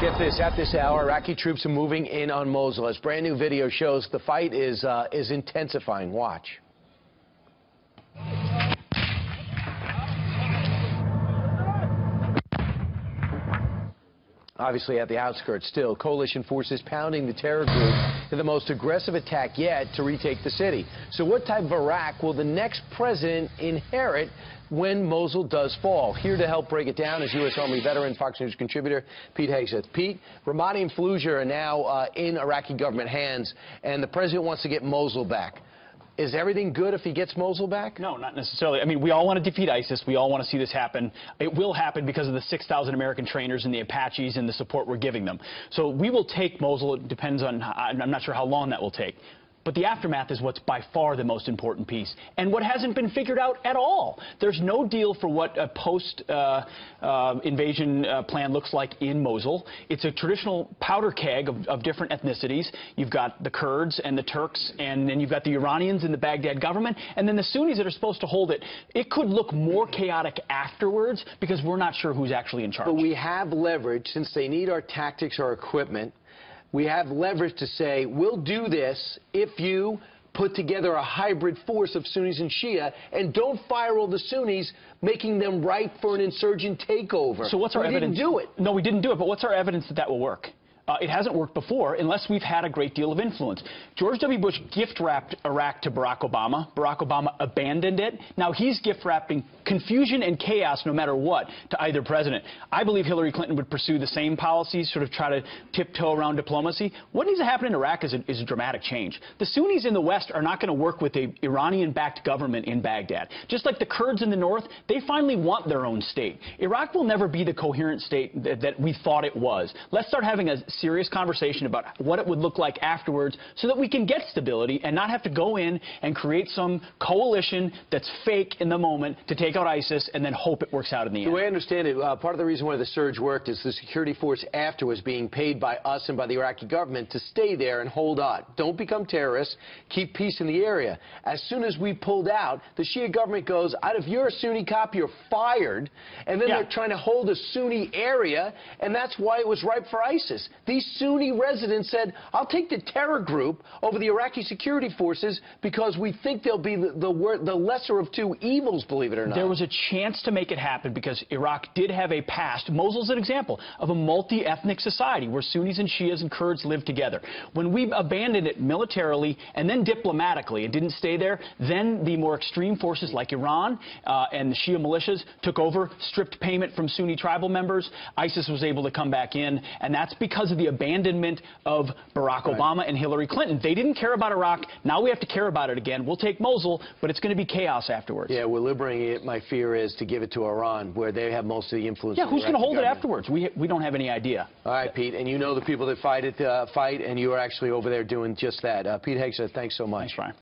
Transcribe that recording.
Get this, at this hour, Iraqi troops are moving in on Mosul. As brand new video shows, the fight is intensifying. Watch. Obviously at the outskirts still, coalition forces pounding the terror group to the most aggressive attack yet to retake the city. So what type of Iraq will the next president inherit when Mosul does fall? Here to help break it down is U.S. Army veteran, Fox News contributor Pete Hegseth. Pete, Ramadi and Fallujah are now in Iraqi government hands, and the president wants to get Mosul back. Is everything good if he gets Mosul back? No, not necessarily. I mean, we all want to defeat ISIS. We all want to see this happen. It will happen because of the 6,000 American trainers and the Apaches and the support we're giving them. So we will take Mosul. It depends on, I'm not sure how long that will take. But the aftermath is what's by far the most important piece, and what hasn't been figured out at all. There's no deal for what a post-invasion plan looks like in Mosul. It's a traditional powder keg of different ethnicities. You've got the Kurds and the Turks, and then you've got the Iranians in the Baghdad government, and then the Sunnis that are supposed to hold it. It could look more chaotic afterwards because we're not sure who's actually in charge. But we have leverage, since they need our tactics, our equipment. We have leverage to say, we'll do this if you put together a hybrid force of Sunnis and Shia, and don't fire all the Sunnis, making them ripe for an insurgent takeover. So what's our evidence? We didn't do it. No, we didn't do it, but what's our evidence that that will work? It hasn't worked before unless we've had a great deal of influence. George W. Bush gift-wrapped Iraq to Barack Obama. Barack Obama abandoned it. Now he's gift-wrapping confusion and chaos no matter what to either president. I believe Hillary Clinton would pursue the same policies, sort of try to tiptoe around diplomacy. What needs to happen in Iraq is a dramatic change. The Sunnis in the West are not going to work with the Iranian-backed government in Baghdad. Just like the Kurds in the North, they finally want their own state. Iraq will never be the coherent state that we thought it was. Let's start having a serious conversation about what it would look like afterwards so that we can get stability and not have to go in and create some coalition that's fake in the moment to take out ISIS and then hope it works out in the end. The way I understand it, part of the reason why the surge worked is the security force after was being paid by us and by the Iraqi government to stay there and hold on. Don't become terrorists. Keep peace in the area. As soon as we pulled out, the Shia government goes, if you're a Sunni cop, you're fired. And then they're trying to hold a Sunni area, and that's why it was ripe for ISIS. These Sunni residents said, I'll take the terror group over the Iraqi security forces because we think they'll be the lesser of two evils, believe it or not. There was a chance to make it happen because Iraq did have a past. Mosul's an example of a multi-ethnic society where Sunnis and Shias and Kurds live together. When we abandoned it militarily and then diplomatically, it didn't stay there, then the more extreme forces like Iran and the Shia militias took over, stripped payment from Sunni tribal members. ISIS was able to come back in, and that's because of the abandonment of Barack Obama and Hillary Clinton. They didn't care about Iraq. Now we have to care about it again. We'll take Mosul, but it's going to be chaos afterwards. Yeah, we're liberating it. My fear is to give it to Iran, where they have most of the influence. Yeah, who's going to hold it afterwards? We don't have any idea. All right, Pete, and you know the people that fight, and you are actually over there doing just that. Pete Hegseth, thanks so much. Thanks, Ryan.